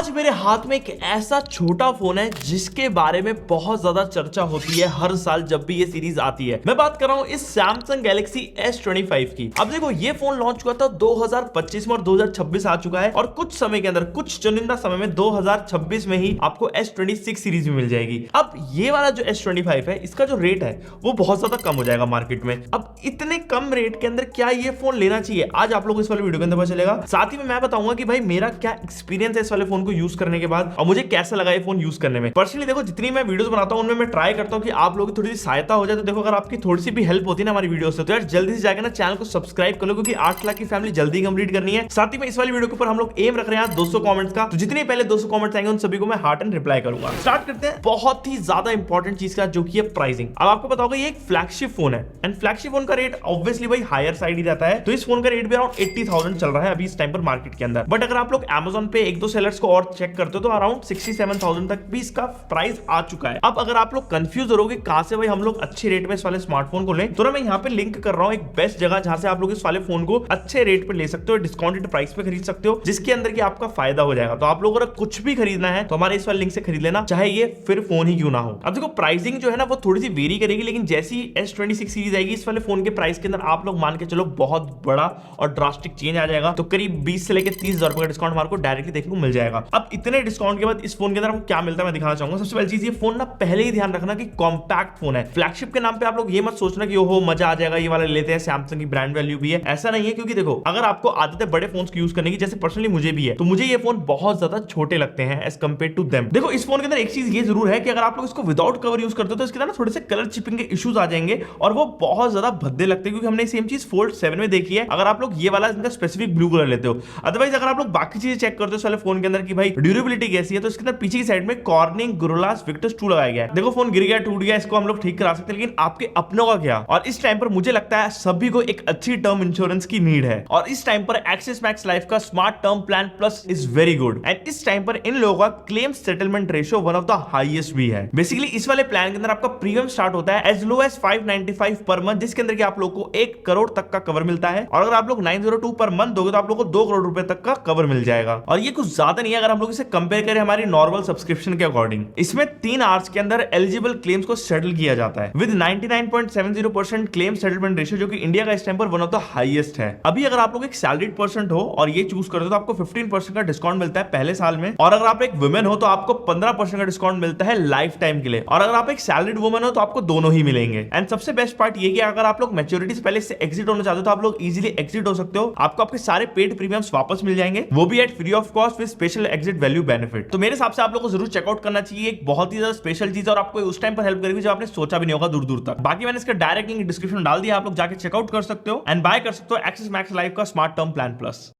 आज मेरे हाथ में एक ऐसा छोटा फोन है जिसके बारे में बहुत ज्यादा चर्चा होती है हर साल जब भी ये सीरीज आती है। मैं बात कर रहा हूं इस सैमसंग गैलेक्सी S25 की। अब देखो ये फोन लॉन्च हुआ था 2025 में और 2026 आ चुका है और कुछ समय के अंदर, कुछ चुनिंदा समय में 2026 में ही आपको S26 सीरीज भी मिल जाएगी। अब ये वाला जो S25 है इसका जो रेट है वो बहुत ज्यादा कम हो जाएगा मार्केट में। अब इतने कम रेट के अंदर क्या ये फोन लेना चाहिए, आज आप लोग इस वाले वीडियो के अंदर पता चलेगा। साथ ही में मैं बताऊंगा कि भाई मेरा क्या एक्सपीरियंस है इस वाले फोन को यूज करने के बाद और मुझे कैसा लगा ये फोन यूज करने में। पर्सनली देखो जितनी मैं वीडियोस बनाता हूं उनमें मैं ट्राई करता हूं कि आप लोगों की थोड़ी सी सहायता हो जाए। तो देखो अगर आपकी थोड़ी सी भी हेल्प होती है ना हमारी वीडियो से, तो यार जल्दी से जाकर ना चैनल को सब्सक्राइब कर लो क्योंकि 8 लाख की फैमिली जल्दी कंप्लीट करनी है। साथ ही में इस वाली वीडियो के ऊपर हम लोग एम रख रहे हैं 200 कमेंट्स का, तो जितने पहले 200 कमेंट्स आएंगे उन सभी को मैं हार्ट एंड रिप्लाई करूंगा। स्टार्ट करते हैं बहुत ही ज्यादा इंपॉर्टेंट चीज का जो कि है प्राइसिंग। अब आपको पता होगा ये एक फ्लैगशिप फोन है एंड फ्लैगशिप फोन का रेट ऑब्वियसली भाई हायर साइड ही रहता है। तो इस फोन का रेट भी अराउंड 80,000 चल रहा है अभी इस टाइम पर मार्केट के अंदर। बट अगर आप लोग Amazon पे एक दो सेलर्स को और चेक करते हो तो अराउंड 67,000 तक भी इसका प्राइस आ चुका है। अब अगर आप लोग कंफ्यूज हो कहां से भाई हम लोग अच्छे रेट में इस वाले स्मार्टफोन को लें, तो ना मैं यहाँ पे लिंक कर रहा हूँ एक बेस्ट जगह जहां से आप लोग इस वाले फोन को अच्छे रेट पे ले सकते हो, डिस्काउंटेड प्राइस पे खरीद सकते हो, जिसके अंदर की आपका फायदा हो जाएगा। तो आप लोग अगर कुछ भी खरीदना है तो हमारे इस वाले लिंक से खरीद लेना, चाहे ये फिर फोन ही क्यों ना हो। अब देखो प्राइसिंग जो है ना वो थोड़ी सी वेरी करेगी, लेकिन जैसी S26 सीरीज आएगी इस वाले फोन के प्राइस के अंदर आप लोग मान के चलो बहुत बड़ा और ड्रास्टिक चेंज आ जाएगा। तो करीब 20 से लेकर 30,000 रुपए का डिस्काउंट हमारे को डायरेक्टली देखने को मिल जाएगा। अब इतने डिस्काउंट के बाद इस फोन के अंदर आपको क्या मिलता है मैं दिखाना चाहूंगा। सबसे पहली चीज, ये फोन ना पहले ही ध्यान रखना कि कॉम्पैक्ट फोन है। फ्लैगशिप के नाम पे आप लोग ये मत सोचना कि ओहो मजा आ जाएगा ये वाला लेते हैं, सैमसंग की ब्रांड वैल्यू भी है, ऐसा नहीं है। क्योंकि देखो अगर आपको आदत है बड़े फोन की यूज करने की, जैसे पर्सनली मुझे भी है, तो मुझे ये फोन बहुत ज्यादा छोटे लगते हैं एज कंपेयर टू देम। देखो इस फोन के अंदर एक चीज ये जरूर है कि अगर आप लोग इसको विदाउट कवर यूज करते हो तो इसके अंदर थोड़े से कलर चिपिंग के इश्यूज आ जाएंगे और वो बहुत ज्यादा भद्दे लगते हैं, क्योंकि हमने सेम चीज फोल्ड 7 में देखी है। अगर आप लोग ये वाला इनका स्पेसिफिक ब्लू कलर लेते हो, अदरवाइज अगर आप लोग बाकी चीजें चेक करते हो इस वाले फोन के अंदर कि भाई ड्यूरेबिलिटी कैसी है, तो इसके अंदर पीछे की साइड में कॉर्निंग गोरिल्लास विक्टस 2 लगाया गया है। देखो फोन गिर गया टूट गया इसको हम लोग ठीक करा सकते हैं, लेकिन आपके अपनों का क्या। और इस टाइम पर मुझे लगता है सभी को एक अच्छी टर्म इंश्योरेंस की नीड है और इस टाइम पर एक्सिस मैक्स लाइफ का smart term plan plus is very good and इस टाइम पर इन लोगों का claim settlement ratio one of the highest भी है। बेसिकली इस वाले प्लान के अंदर आपका प्रीमियम स्टार्ट होता है as low as 595 per month, जिसके अंदर कि आप लोग को 1 करोड़ तक का कवर मिलता है और अगर आप लोग 902 पर मंथ दोगे तो आप लोग को 2 करोड़ रुपए तक का कवर मिल जाएगा। और ये कुछ ज्यादा नहीं है अगर हम लोग इसे कंपेयर करें हमारी नॉर्मल सब्सक्रिप्शन के अकॉर्डिंग। इसमें 3 आवर्स के अंदर एलिजिबल क्लेम्स को सेटल किया जाता है विद 99.70% क्लेम सेटलमेंट रेशियो, जो कि इंडिया का इस टाइम पर वन ऑफ द हाईएस्ट है। अभी अगर आप लोग एक सैलरीड पर्सन हो और ये चूज करते हो तो आपको 15% का डिस्काउंट मिलता है पहले साल में, और अगर आप एक वुमेन हो तो आपको 15% का डिस्काउंट मिलता है लाइफ टाइम के लिए, और अगर आप एक सैलरीड वुमेन हो तो आपको दोनों ही मिलेंगे। एंड सबसे बेस्ट पार्ट ये कि अगर आप लोग मैच्योरिटी से पहले से एग्जिट होना चाहते हो तो आप लोग इजीली एग्जिट हो सकते हो। आपको आपके सारे पेड प्रीमियम्स वापस मिल जाएंगे, वो भी at free of cost with special exit value benefit. तो मेरे हिसाब से आप लोग को जरूर चेकआउट करना चाहिए, एक बहुत ही ज्यादा स्पेशल चीज और आपको उस टाइम पर हेल्प करेगी जब आपने सोचा भी नहीं होगा दूर दूर तक। बाकी मैंने इसका डायरेक्ट लिंक डिस्क्रिप्शन डाल दिया, आप लोग जाके चेकआउट कर सकते हो एंड बाय कर सकते हो एक्सिस मैक्स लाइफ का smart term plan plus.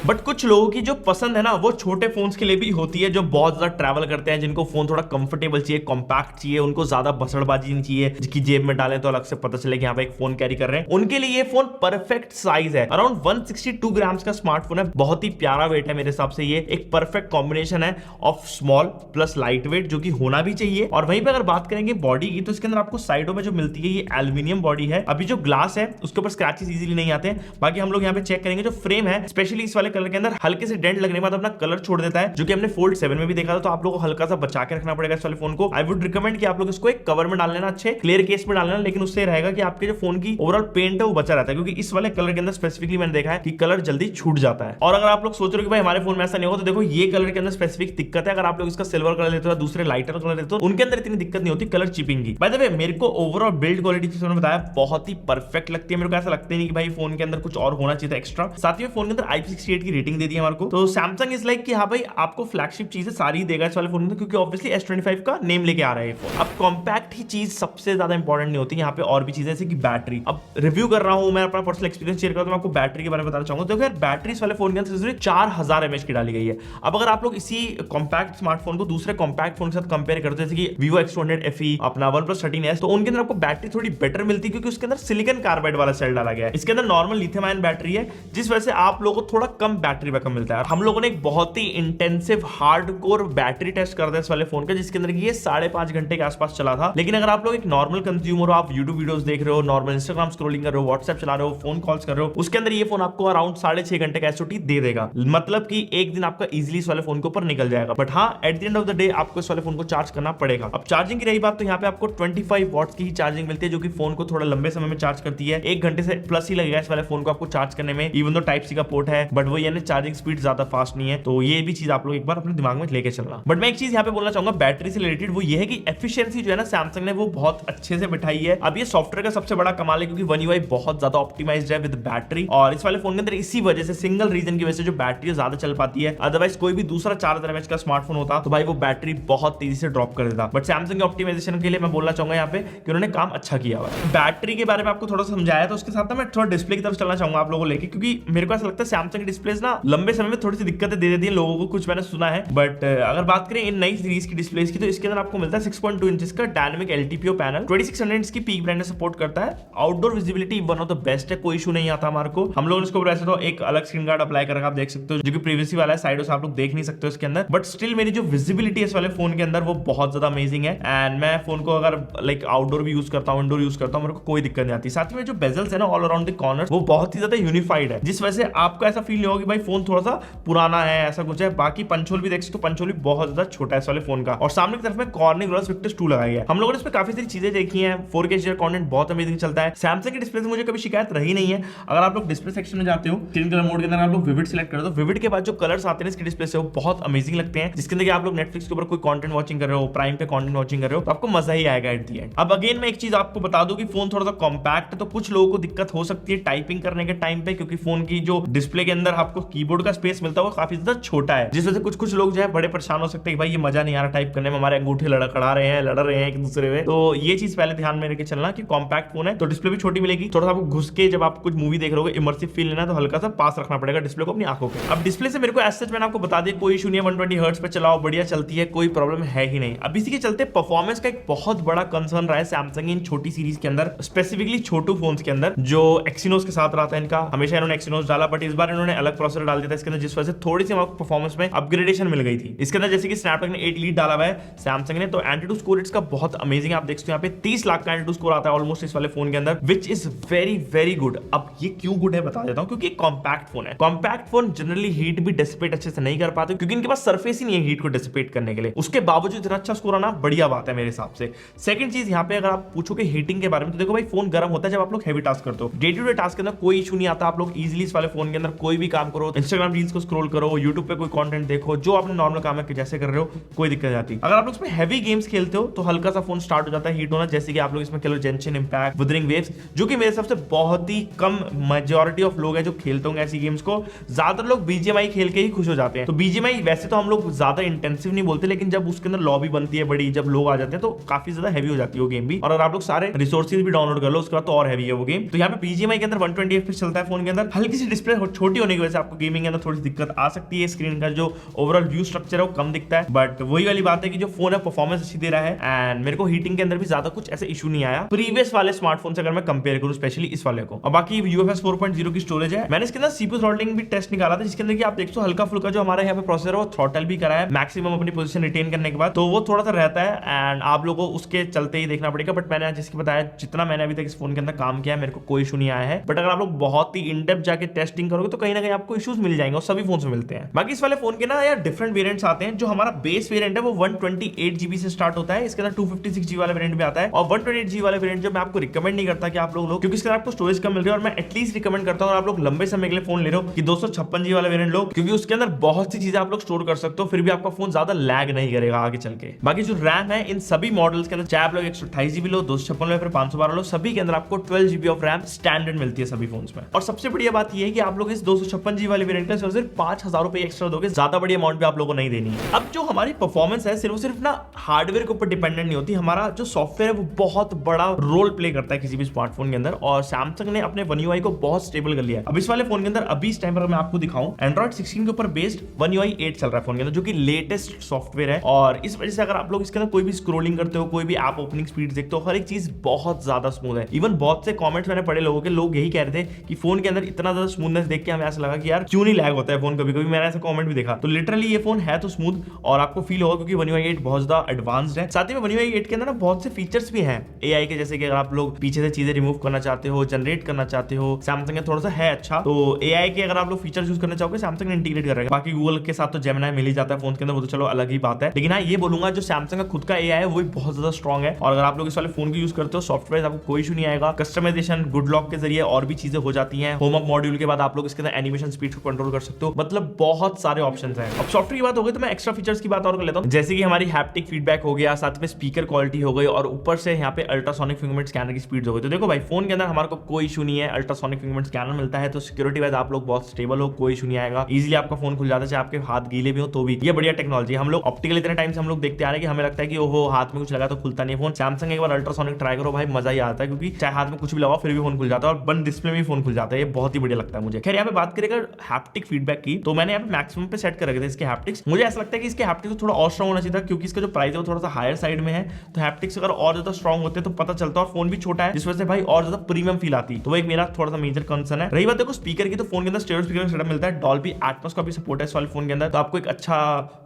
But कुछ लोगों की जो पसंद है ना वो छोटे फोन्स के लिए भी होती है, जो बहुत ज्यादा ट्रैवल करते हैं, जिनको फोन थोड़ा कंफर्टेबल चाहिए, कॉम्पैक्ट चाहिए, उनको ज्यादा भसड़बाजी नहीं चाहिए, जिसकी जेब में डालें तो अलग से पता चले कि यहाँ पे एक फोन कैरी कर रहे हैं, उनके लिए ये फोन परफेक्ट साइज है। अराउंड 162 ग्राम्स का स्मार्टफोन है, बहुत ही प्यारा वेट है मेरे हिसाब से। ये एक परफेक्ट कॉम्बिनेशन है of small plus light weight, जो कि होना भी चाहिए। और वहीं पे अगर बात करेंगे बॉडी की, तो इसके अंदर आपको साइडों में जो मिलती है ये एल्यूमिनियम बॉडी है। अभी जो ग्लास है उसके ऊपर स्क्रैचेस इजीली नहीं आते। बाकी हम लोग यहाँ पे चेक करेंगे जो फ्रेम है, स्पेशली इस वाले कलर के अंदर हल्के से डेंट लगने के बाद अपना कलर छोड़ देता है, जो कि हमने फोल्ड 7 में भी देखा था। तो आप लोगों को हल्का सा बचा के रखना पड़ेगा इस वाले फोन को। आई वुड रिकमेंड कि आप लोग इसको एक कवर में डाल लेना, अच्छे क्लियर केस में डाल लेना, लेकिन उससे रहेगा कि आपके जो फोन की ओवरऑल पेंट है वो बचा रहता है, क्योंकि इस वाले कलर के अंदर स्पेसिफिकली मैंने देखा है कि कलर जल्दी छूट जाता है। और अगर आप लोग सोच रहे हो कि भाई हमारे फोन में ऐसा नहीं होगा, तो देखो ये कलर के अंदर स्पेसिफिक दिक्कत है। अगर आप लोग इसका सिल्वर कलर लेते हो, दूसरे लाइटर कलर लेते हो, उनके अंदर इतनी दिक्कत नहीं होती कलर चिपिंग की। बाय द वे मेरे को ओवरऑल बिल्ड क्वालिटी मैंने बताया बहुत ही परफेक्ट लगती है। मेरे को ऐसा लगता नहीं कि भाई फोन के अंदर कुछ और होना चाहिए था एक्स्ट्रा। साथ ही फोन के अंदर IP68 की रेटिंग दे दी है हमारे को। तो सैमसंग इज लाइक कि हाँ भाई आपको फ्लैगशिप चीजें सारी देगा इस वाले फोन में, क्योंकि ऑब्वियसली S25 का नेम लेके आ रहा है ये फोन। अब कॉम्पैक्ट ही चीज सबसे ज्यादा इंपॉर्टेंट नहीं होती, यहाँ पे और भी चीजें जैसे कि बैटरी। अब रिव्यू कर रहा हूं मैं, अपना पर्सनल एक्सपीरियंस शेयर करता हूं, मैं आपको बैटरी के बारे में बताना चाहूंगा। देखो यार बैटरी इस वाले फोन के अंदर 4000 mAh की डाली गई है। अब अगर आप लोग इसी कॉम्पैक्ट स्मार्टफोन को दूसरे कॉम्पैक्ट फोन के साथ कंपेयर करते हैं, जैसे कि Vivo X200 FE, अपना OnePlus 13s, तो उनके अंदर आपको बैटरी थोड़ी बेटर मिलती है, क्योंकि उसके अंदर सिलिकॉन कार्बाइड वाला सेल डाला गया है। इसके अंदर नॉर्मल लिथियम आयन बैटरी है, जिस वजह से आप लोगों को थोड़ा कम कम बैटरी बैकअप मिलता है। हम लोगों ने एक बहुत ही इंटेंसिव हार्डकोर बैटरी टेस्ट कर दिया इस वाले फोन का, जिसके अंदर ये 5.5 घंटे के आसपास चला था। लेकिन अगर आप लोग एक नॉर्मल कंज्यूमर हो, आप यूट्यूब वीडियोस देख रहे हो, नॉर्मल इंस्टाग्राम स्क्रॉलिंग कर रहे हो, व्हाट्सएप चला रहे हो, फोन कॉल्स कर रहे हो, उसके अंदर ये फोन आपको अराउंड 6.5 घंटे का एसओटी दे देगा। मतलब कि एक दिन आपका इजीली इस वाले फोन के ऊपर निकल जाएगा। बट हाँ, at the end of the day आपको इस वाले फोन को चार्ज करना पड़ेगा। अब चार्जिंग की रही बात, तो यहाँ पे आपको 25 वॉट्स की ही चार्जिंग मिलती है, जो कि फोन को थोड़ा लंबे समय में चार्ज करती है। 1 घंटे से प्लस ही लगेगा इस वाले फोन को आपको चार्ज करने में, इवन दो टाइप सी का पोर्ट है, बट वो यानी चार्जिंग स्पीड ज्यादा फास्ट नहीं है। तो ये भी चीज आप लोग एक बार अपने दिमाग में लेके चलना। बट मैं एक चीज यहाँ पे बोलना चाहूंगा बैटरी से रिलेटेड, वो ये है कि एफिशिएंसी जो है ना सैमसंग ने वो बहुत अच्छे से बिठाई है। अब ये सॉफ्टवेयर का सबसे बड़ा कमाल है, क्योंकि One UI बहुत ज्यादा ऑप्टिमाइज्ड है विद बैटरी, और इस वाले फोन के अंदर इसी वजह से, सिंगल रीजन की वजह से जो बैटरी ज्यादा चल पाती है। अदरवाइज कोई भी दूसरा 4000 mAh का स्मार्टफोन होता तो भाई वो बैटरी बहुत तेजी से ड्रॉप कर देता। बट सैमसंग के ऑप्टिमाइजेशन के लिए मैं बोलना चाहूंगा यहाँ पे कि उन्होंने काम अच्छा किया हुआ है। बैटरी के बारे में आपको थोड़ा समझाया, तो उसके साथ ना मैं थोड़ा डिस्प्ले की तरफ चलना चाहूंगा आप लोगों को लेके, क्योंकि मेरे को ऐसा लगता है सैमसंग की डिस्प्लेज ना लंबे समय में थोड़ी सी दिक्कतें दे देती है लोगों को, कुछ मैंने सुना है। बट अगर बात करें इन नई सीरीज की डिस्प्लेज की, तो इसके अंदर आपको मिलता है 6.2 इंचेस का डायनामिक LTPO पैनल, 2600 की पीक ब्राइटनेस सपोर्ट करता है। Outdoor visibility one of the best है, कोई इशू नहीं आता हमारे को। हम लोग इसको वैसे तो एक अलग स्क्रीन गार्ड अप्लाई करके आप देख सकते हो, जो कि प्रीवियसली वाला है, साइडों से आप लोग देख नहीं सकते हो इसके अंदर। बट स्टिल मेरी जो विजिबिलिटी है इस वाले फोन के अंदर वो बहुत ज्यादा अमेजिंग है। एंड मैं फोन को अगर लाइक आउटडोर भी यूज करता हूँ, इंडोर यूज करता हूँ, मेरे को कोई दिक्कत नहीं आती। साथ में जो बेजल्स है ना ऑल अराउंड द कॉर्नर, वो बहुत ही ज्यादा यूनिफाइड है, जिस वजह से आपको ऐसा फील नहीं होगा कि भाई फोन थोड़ा सा पुराना है, ऐसा कुछ है। बाकी पंचोल भी देख सकते हो, पंचोल भी बहुत ज्यादा छोटा है इस वाले फोन का। और सामने की तरफ में कॉर्निंग ग्लास विक्टस 2 लगाई है। हम लोगों ने इसमें काफी सारी चीजें देखी हैं। 4K HDR कंटेंट बहुत अमेजिंग चलता है। सैमसंग की डिस्प्ले से मुझे कभी शिकायत रही नहीं है। अगर आप लोग डिस्प्ले सेक्शन में जाते हो, स्क्रीन कलर मोड के अंदर आप लोग विविड सिलेक्ट कर दो, विविड के बाद जो कलर्स आते हैं इसकी डिस्प्ले से वो बहुत अमेजिंग लगते हैं, जिसके अंदर आप लोग नेटफ्लिक्स के ऊपर कोई कंटेंट वॉचिंग कर रहे हो, प्राइम पे कंटेंट वॉचिंग कर रहे हो, तो आपको मजा ही आएगा एट द एंड। अब अगेन मैं एक चीज आपको बता दूं कि फोन थोड़ा सा कॉम्पैक्ट है, तो कुछ लोगों को दिक्कत हो सकती है टाइपिंग करने के टाइम पे, क्योंकि फोन की जो डिस्प्ले के अंदर आपको कीबोर्ड का स्पेस मिलता है वो काफी ज्यादा छोटा है, जिस वजह से कुछ लोग जो है बड़े परेशान हो सकते हैं कि भाई ये मजा नहीं आ रहा टाइप करने में, हमारे अंगूठे लड़खड़ा रहे हैं, लड़ रहे हैं एक दूसरे में। तो ये चीज पहले ध्यान में लेके चलना कि कॉम्पैक्ट फोन है तो डिस्प्ले भी छोटी मिलेगी। थोड़ा सा आपको घुस के जब आप कुछ मूवी देख रहे हो, इमर्सिव फील लेना, तो हल्का सा पास रखना पड़ेगा डिस्प्ले को अपनी आंखों के। अब डिस्प्ले से मेरे को एज सच मैंने आपको बता दिया, कोई इशू नहीं है, 120 हर्ट्ज पे चलाओ, बढ़िया चलती है, कोई प्रॉब्लम है ही नहीं। अब इसी के चलते परफॉर्मेंस का एक बहुत बड़ा कंसर्न रहा है सैमसंग इन छोटी सीरीज के अंदर, स्पेसिफिकली छोटू फोन्स के अंदर, जो एक्सिनोस के साथ रहा था इनका। हमेशा इन्होंने एक्सिनोस डाला, बट इस बार इन्होंने अलग प्रोसेसर डाल दिया था इसके अंदर, जिस वजह से थोड़ी सी आपको परफॉर्मेंस में अपग्रेडेशन मिल गई थी। इसके अंदर जैसे कि स्नैपड्रैगन 8 लीड डाला हुआ है सैमसंग ने, तो एंटीटू स्कोर इसका बहुत अमेजिंग, आप देख सकते हो यहाँ पे 30 लाख का एंटीटू स्कोर आता है ऑलमोस्ट इस वाले फोन के अंदर, which is very very good. अब ये क्यों गुड है बता देता हूं, क्योंकि कॉम्पैक्ट फोन है। कॉम्पैक्ट फोन जनरली हीट भी डिसिपेट अच्छे से नहीं कर पाते, क्योंकि इनके पास सरफेस ही नहीं है हीट को डिसिपेट करने के लिए। उसके बावजूद इतना अच्छा स्कोर आना बढ़िया बात है मेरे हिसाब से। सेकंड चीज यहाँ पे अगर आप पूछोगे हीटिंग के बारे में, तो देखो भाई फोन गर्म होता है जब आप लोग हैवी टास्क करते हो। डे टू डे टास्क के अंदर कोई इशू नहीं आता, आप लोग इजीली इस वाले फोन के अंदर कोई भी काम करो, इंस्टाग्राम रील्स को स्क्रॉल करो, यूट्यूब पे कोई कंटेंट देखो, जो आपने नॉर्मल काम है जैसे कर रहे हो, कोई दिक्कत नहीं आती। अगर आप लोग इसमें हैवी गेम्स खेलते हो तो हल्का सा फोन स्टार्ट हो जाता है हीट होना, जैसे कि आप लोग इसमें खेलो जेंशिन इंपैक्ट, वुदरिंग वेव्स, जो कि मेरे हिसाब से बहुत ही कम मेजॉरिटी ऑफ लोग हैं जो खेलते होंगे ऐसी गेम्स को। ज्यादातर लोग बीजीएमआई खेल के ही खुश हो जाते हैं। तो बीजीएमआई वैसे तो हम लोग ज्यादा इंटेंसिव नहीं बोलते, लेकिन जब उसके अंदर लॉबी बनती है बड़ी, जब लोग आ जाते हैं तो काफी ज्यादा हैवी हो जाती है वो गेम भी। और अगर आप लोग सारे रिसोर्सेज भी डाउनलोड कर लो उसके बाद तो और हैवी है वो गेम। तो यहाँ पे बीजीएमआई के अंदर 120 FPS चलता है फोन के अंदर। हल्की सी डिस्प्ले छोटी होने की वजह से आपको गेमिंग के अंदर थोड़ी दिक्कत आ सकती है। स्क्रीन का जो ओवरऑल व्यू स्ट्रक्चर है वो कम दिखता है, बट वही वाली बात है कि जो फोन है परफॉर्मेंस अच्छी दे रहा है। एंड मेरे को हीटिंग के अंदर भी ज्यादा कुछ ऐसे इशू नहीं आया प्रीवियस वाले स्मार्टफोन से अगर मैं कंपेयर करूं, स्पेशली इस वाले को। और बाकी UFS 4.0 की स्टोरेज है। मैंने इसके अंदर CPU थ्रॉटलिंग भी टेस्ट निकाला था, जिसके अंदर कि आप देख सकते हो हल्का फुल्का जो हमारे यहाँ पे प्रोसेसर है वो थ्रॉटल भी करा है मैक्सिमम अपनी पोजीशन रिटेन करने के बाद, तो वो थोड़ा सा रहता है एंड आप लोगों को उसके चलते ही देखना पड़ेगा। बट मैंने जिसकी बताया, जितना मैंने अभी तक इस फोन के अंदर काम किया है, मेरे को कोई इशू नहीं आया है। बट अगर आप लोग बहुत ही इन डेप्थ जाके टेस्टिंग करोगे तो कहीं ना कहीं आपको इश्यूज मिल जाएंगे, और सभी फोन में मिलते हैं। बाकी इस वाले फोन के ना यार डिफरेंट वेरिएंट्स आते हैं। जो हमारा बेस वेरिएंट है वो 128GB से स्टार्ट होता है, इसके अंदर 256GB वाला वेरिएंट भी आता है। और 128GB वाला वेरिएंट जो मैं आपको रिकमेंड नहीं करता कि आप लोग लो, क्योंकि इसके अंदर आपको स्टोरेज कम मिल रही है। और मैं एटलीस्ट रिकमेंड करता हूं आप लोग लंबे समय के लिए फोन ले रहे हो कि 256GB वाला वेरिएंट लो, क्योंकि उसके अंदर बहुत सी चीजें आप लोग स्टोर कर सकते हो, फिर भी आपका फोन ज्यादा लैग नहीं करेगा आगे चल के। बाकी जो रैम है इन सभी मॉडल्स के अंदर, चाहे आप लोग 128GB लो, 256 लो, फिर 512 लो, सभी के अंदर आपको 12GB ऑफ रैम स्टैंडर्ड मिलती है सभी फोन्स में। और सबसे बढ़िया बात यह है कि आप लोग इस 256GB वाले वेरिएंट का सिर्फ 5000 रुपए एक्स्ट्रा दोगे, ज्यादा बड़ी अमाउंट भी आप लोगों को नहीं देनी है। अब जो हमारी परफॉर्मेंस है सिर्फ ना हार्डवेयर के ऊपर डिपेंडेंट नहीं होती, हमारा जो सॉफ्टवेयर है वो बहुत बड़ा रोल प्ले करता है किसी भी स्मार्टफोन के अंदर। और सैमसंग ने अपने One UI को बहुत स्टेबल कर लिया है। अब इस वाले फोन के अंदर अभी इस टाइम पर मैं आपको दिखाऊं, Android 16 के ऊपर बेस्ड One UI 8 चल रहा है फोन के अंदर, जो कि लेटेस्ट सॉफ्टवेयर है। और इस वजह से अगर आप लोग इसके अंदर कोई भी स्क्रोलिंग करते हो, कोई भी ऐप ओपनिंग स्पीड देखते हो, हर एक चीज बहुत ज्यादा स्मूथ है। इवन बहुत से कमेंट्स मैंने पढ़े लोगों के, लोग यही कह रहे थे कि फोन के अंदर इतना ज्यादा स्मूथनेस देख के हमें ऐसा लगा कि यार क्यों नहीं लैग होता है फोन, कभी कभी मैंने ऐसा कमेंट भी देखा। तो लिटरली ये फोन है तो स्मूथ और आपको फील होगा क्योंकि One UI 8 बहुत ज्यादा एडवांस्ड है। साथ ही में One UI 8 के अंदर ना बहुत से फीचर्स भी हैं AI के, जैसे कि अगर आप लोग पीछे से चीजें रिमूव करना चाहते हो, जनरेट करना चाहते हो, सैमसंग का थोड़ा सा है अच्छा। तो AI के अगर आप लोग फीचर्स यूज करना चाहोगे सैमसंग ने इंटीग्रेट कर रखा है। बाकी गूगल के साथ तो जेमिनी मिल ही जाता है फोन के अंदर, वो तो चलो अलग ही बात है। लेकिन हाँ ये बोलूंगा जो सैमसंग का खुद का AI है वो भी बहुत ज्यादा स्ट्रॉन्ग है। और अगर आप लोग इस वाले फोन को यूज करते हो सॉफ्टवेयर आपको कोई इशू नहीं आएगा। कस्टमाइजेशन गुड लॉक के जरिए और भी चीजें हो जाती हैं। होम अप मॉड्यूल के बाद आप लोग इसके अंदर एनिमेशन स्पीड को कंट्रोल कर सकते हो, मतलब बहुत सारे ऑप्शंस हैं। अब सॉफ्टवेयर की बात हो गई तो मैं एक्स्ट्रा फीचर्स की बात और कर लेता हूं, जैसे कि हमारी हैप्टिक फीडबैक हो गया, साथ में स्पीकर क्वालिटी हो गई और ऊपर से यहाँ पे अल्ट्रासोनिक फिंगरप्रिंट स्कैनर की स्पीड हो गई। तो देखो भाई फोन के अंदर हमारे को कोई इशू नहीं है, अल्ट्रासोनिक फिंगरप्रिंट स्कैनर मिलता है तो सिक्योरिटी वाइज आप लोग बहुत स्टेबल हो, कोई इशू नहीं आएगा। इजीली आपका फोन खुल जाता है, चाहे आपके हाथ गीले भी हो तो भी। ये बढ़िया टेक्नोलॉजी। हम लोग ऑप्टिकल इतने टाइम से हम लोग देखते आ रहे हैं कि हमें लगता है कि ओहो हाथ में कुछ लगा तो खुलता नहीं फोन। सैमसंग एक बार अल्ट्रासोनिक ट्राई करो भाई, मजा ही आता है, क्योंकि चाहे हाथ में कुछ भी लगाओ फिर भी फोन खुल जाता है और बंद डिस्प्ले में भी फोन खुल जाता है। ये बहुत ही बढ़िया लगता है मुझे। खैर यहाँ पे बात करें अगर हैप्टिक फीडबैक की, तो मैंने यहाँ पे मैक्सिमम पे सेट कर रखे थे इसके हैप्टिक्स। मुझे ऐसा लगता है कि इसके हैप्टिक्स थोड़ा और स्ट्रॉन्ग होना चाहिए था, क्योंकि इसका जो प्राइस है वो थोड़ा सा हायर साइड में है। तो हैप्टिक्स अगर और ज्यादा स्ट्रॉन्ग होते तो पता चलता, और फोन भी छोटा है जिस वजह से भाई और ज्यादा प्रीमियम फील आती। तो वो एक मेरा थोड़ा सा मेजर कंसर्न है। रही बात देखो स्पीकर की, तो फोन के अंदर स्टेरियो स्पीकर सेटअप मिलता है, डॉल्बी एटमॉस का भी सपोर्ट है इस वाले फोन के अंदर। तो आपको एक अच्छा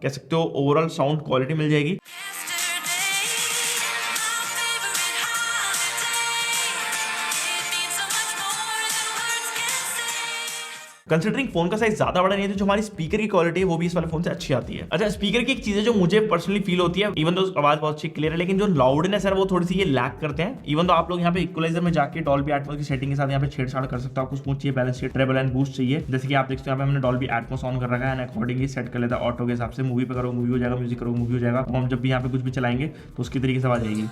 कह सकते हो ओवरऑल साउंड क्वालिटी मिल जाएगी। कंसिडरिंग फोन का साइज ज्यादा बड़ा नहीं है तो जो हमारी स्पीकर की क्वालिटी है वो भी इस वाले फोन से अच्छी आती है। अच्छा स्पीकर की एक चीज है जो मुझे पर्सनली फील होती है, इवन तो आवाज बहुत अच्छी क्लियर है, लेकिन जो लाउडनेस है वो थोड़ी सी ये लैक करते हैं। इवन तो आप लोग यहाँ पे इक्वलाइजर में जाके डॉल्बी एटमॉस की सेटिंग के साथ यहाँ पे छेड़छाड़ कर सकते हो। आपको स्मूथ चाहिए, बैलेंस चाहिए, ट्रेबल एंड बूस्ट चाहिए, जैसे कि आप देखते हैं हमने डॉल्बी एटमॉस ऑन कर रखा है एंड अकॉर्डिंगली सेट कर लेता है ऑटो के हिसाब से। मूवी पे करो मूवी हो जाएगा, म्यूजिक करो मूवी हो जाएगा। हम जब भी यहाँ पे कुछ भी चलाएंगे तो उसकी तरीके से आवाज आएगी।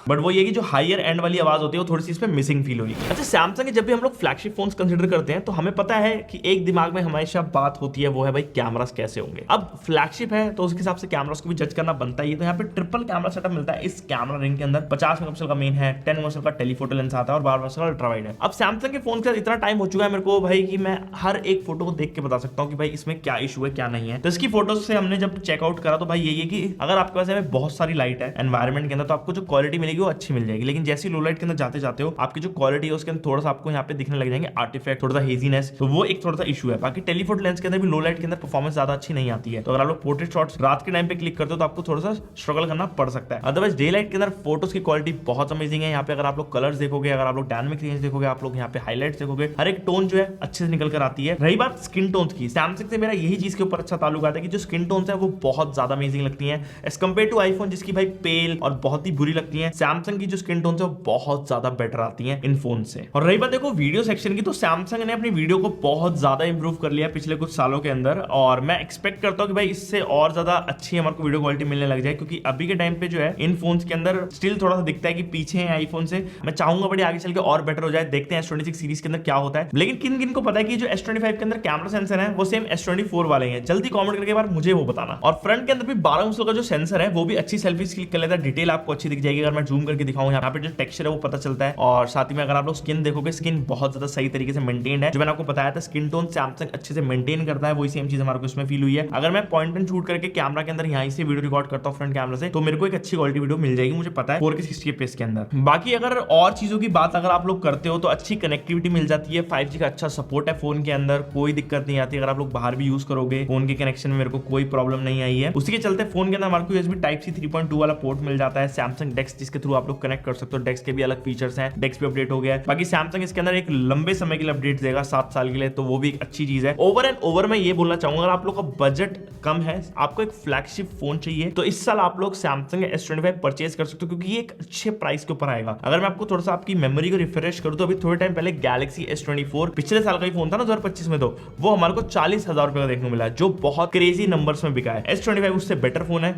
बट वो ये कि जो हायर एंड वाली आवाज होती है वो थोड़ी सी इसमें मिसिंग फील होगी। अच्छा सैमसंग के जब भी हम लोग फ्लैगशिप फोन्स कंसीडर करते हैं तो हमें पता है कि एक दिमाग में हमेशा बात होती है, वो है भाई कैमरास कैसे होंगे। अब फ्लैगशिप है तो उसके हिसाब से कैमरास को भी जज करना बनता ही है। तो यहाँ पे ट्रिपल कैमरा सेटअप मिलता है इस कैमरा रिंग के अंदर। 50 मेगापिक्सल का मेन है, 10 मेगापिक्सल का टेलीफोटो लेंस आता है और 12 मेगापिक्सल का अल्ट्रा वाइड है। अब सैमसंग के फोन के साथ इतना टाइम हो चुका है मेरे को भाई कि मैं हर एक फोटो को देख के बता सकता हूँ कि भाई इसमें क्या इशू है क्या नहीं है। तो इसकी फोटोज से हमने जब चेकआउट करा तो भाई यही है कि अगर आपके पास बहुत सारी लाइट है एनवायरमेंट के अंदर तो आपको जो क्वालिटी मिलेगी वो अच्छी मिल जाएगी। लेकिन जैसे लो लाइट के अंदर जाते जाते हो आपकी जो क्वालिटी है उसके अंदर थोड़ा सा आपको यहाँ पे दिखने लग जाएंगे आर्टिफैक्ट, थोड़ा सा हेजीनेस, तो वो एक थोड़ा सा इशू है। बाकी टेलीफोटो लेंस के अंदर भी लो लाइट के अंदर परफॉर्मेंस ज्यादा अच्छी नहीं आती है। तो अगर आप लोग पोर्ट्रेट शॉट्स रात के टाइम पे क्लिक करते हो तो आपको थोड़ा सा स्ट्रगल करना पड़ सकता है। अदरवाइज डे लाइट के अंदर फोटोज की क्वालिटी बहुत अमेजिंग है। यहाँ पे अगर आप लोग कलर्स देखोगे, अगर आप लोग डायनामिक रेंज देखोगे, आप लोग यहाँ पे हाईलाइट्स देखोगे, हर एक टोन जो है अच्छे से निकल कर आती है। रही बात स्किन टोन्स की, सैमसंग से मेरा यही चीज के ऊपर अच्छा ताल्लुक आता है कि जो स्किन टोन्स है वो बहुत ज्यादा अमेजिंग लगती है एज कम्पेयर टू आईफोन जिसकी भाई पेल और बहुत ही बुरी लगती है। सैमसंग की जो स्किन टोन्स है वो बहुत ज्यादा बेटर आती है इन फोन से। और रही बात देखो वीडियो सेक्शन की, तो सैमसंग ने अपनी वीडियो को बहुत ज्यादा इंप्रूव कर लिया पिछले कुछ सालों के अंदर और मैं एक्सपेक्ट करता हूं कि भाई इससे और ज्यादा अच्छी हमारे को वीडियो क्वालिटी मिलने लग जाए, क्योंकि अभी के टाइम पे जो है इन फोन्स के अंदर स्टिल थोड़ा सा दिखता है कि पीछे है आईफोन से। मैं चाहूंगा बड़ी आगे चल के और बेटर हो जाए, देखते हैं S26 सीरीज के अंदर क्या होता है। लेकिन किन किन को पता है कि जो S25 के अंदर कैमरा सेंसर है वो सेम S24 वाले हैं, जल्दी कमेंट करके बार मुझे वो बताना। और फ्रंट के अंदर भी 12 मेगापिक्सल का जो सेंसर है वो भी अच्छी सेल्फीज क्लिक कर लेता है, डिटेल आपको अच्छी दिख जाएगी। अगर मैं जूम करके दिखाऊं यहाँ पे जो टेक्सचर है वो पता चलता है। और साथ ही में अगर आप लोग स्किन देखोगे, स्किन बहुत ज्यादा सही तरीके से मेंटेन्ड है। जो मैंने आपको बताया था स्किन टोन सैमसंग अच्छे से मेंटेन करता है, वही सेम चीज हमारे को इसमें फील हुई है। अगर मैं पॉइंट एंड शूट करके कैमरा के अंदर यहीं से वीडियो रिकॉर्ड करता हूं फ्रंट कैमरा से, तो मेरे को एक अच्छी क्वालिटी वीडियो मिल जाएगी, मुझे पता है 4K 60 FPS के अंदर। बाकी अगर और चीजों की बात अगर आप लोग करते हो तो अच्छी कनेक्टिविटी मिल जाती है, 5G का अच्छा सपोर्ट है फोन के अंदर, कोई दिक्कत नहीं आती। अगर आप लोग बाहर भी यूज करोगे फोन के कनेक्शन में मेरे को कोई प्रॉब्लम नहीं आई है। उसी के चलते फोन के अंदर हमारे को USB Type-C 3.2 वाला पोर्ट मिल जाता है, सैमसंग डेस्क जिसके थ्रू आप लोग कनेक्ट कर सकते हो। डेस्क के भी अलग फीचर्स हैं, डेस्क भी अपडेट हो गया है। बाकी सैमसंग इसके अंदर एक लंबे समय के लिए अपडेट देगा 7 साल के लिए, तो वो भी एक अच्छी चीज है। ओवर एंड ओवर मैं ये बोलना चाहूंगा अगर आप लोग का बजट कम है, आपको एक फ्लैगशिप फोन चाहिए, तो इस साल आप लोग सैमसंग S25 परचेज कर सकते हो, क्योंकि ये एक अच्छे प्राइस के ऊपर आएगा। अगर मैं आपको थोड़ा सा आपकी मेमोरी को रिफ्रेश करूं तो अभी थोड़े टाइम पहले गैलेक्सी S24 पिछले साल का ही फोन था ना 2025 में, तो वो हमारे को 40,000 रुपए का देखने को मिला है, जो बहुत क्रेजी नंबर्स में बिका है। S25 उससे बेटर फोन है,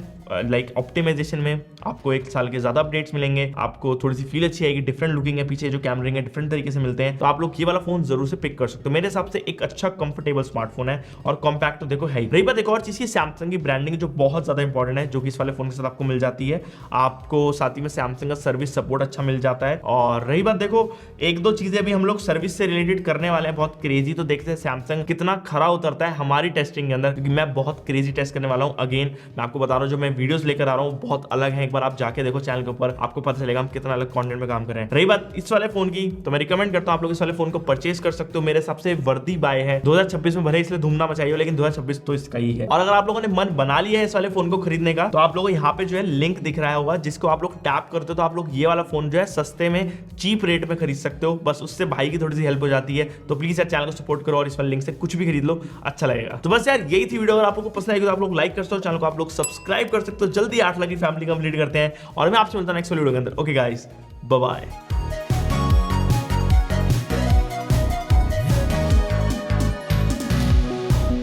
लाइक ऑप्टिमाइजेशन में आपको 1 साल के ज्यादा अपडेट्स मिलेंगे, आपको थोड़ी सी फील अच्छी आएगी, डिफरेंट लुकिंग है, पीछे जो कैमरे हैं डिफरेंट तरीके से मिलते हैं, तो आप लोग ये वाला फोन जरूर से पिक कर सकते हो। मेरे हिसाब से एक अच्छा कंफर्टेबल स्मार्टफोन है और कॉम्पैक्ट तो देखो है ही। रही बात एक और चीज की, सैमसंग की ब्रांडिंग जो बहुत ज्यादा इंपॉर्टेंट है, जो कि इस वाले फोन के साथ आपको मिल जाती है। आपको साथ ही में सैमसंग का सर्विस सपोर्ट अच्छा मिल जाता है। और रही बात देखो एक दो चीजें अभी हम लोग सर्विस से रिलेटेड करने वाले हैं बहुत क्रेजी, तो देखते हैं सैमसंग कितना खरा उतरता है हमारी टेस्टिंग के अंदर, क्योंकि मैं बहुत क्रेजी टेस्ट करने वाला हूं। अगेन मैं आपको बता रहा हूं जो मैं वीडियोस लेकर आ रहा हूं बहुत अलग है, एक बार आप जाके देखो चैनल के ऊपर, आपको पता चलेगा हम कितना अलग कंटेंट में काम कर रहे हैं। रही बात इस वाले फोन की, तो मैं रिकमेंड करता हूं आप लोग इस वाले फोन को परचेज कर सकते हो। मेरे हिसाब से वर्दी बाय है। 2026 में भले इसलिए धूमना मचाई हो, लेकिन 2026 तो इसका ही है। और अगर आप लोगों ने मन बना लिया है इस वाले फोन को खरीदने का, तो आप लोगों को यहाँ पे जो है लिंक दिख रहा होगा, जिसको आप लोग टैप करते हो तो आप लोग ये वाला फोन जो है सस्ते में चीप रेट में खरीद सकते हो। बस उससे भाई की थोड़ी सी हेल्प हो जाती है। तो प्लीज यार चैनल को सपोर्ट करो और इस वाले लिंक से कुछ भी खरीद लो, अच्छा लगेगा। तो बस यार यही थी वीडियो। अगर आप लोगों को पसंद आएगी तो आप लोग लाइक कर सकते हो, चैनल को आप लोग सब्सक्राइब कर सकते हो। जल्दी 8 लाख की फैमिली कंप्लीट करते हैं और मैं आपसे मिलता हूं नेक्स्ट वीडियो के अंदर। Okay guys, bye bye.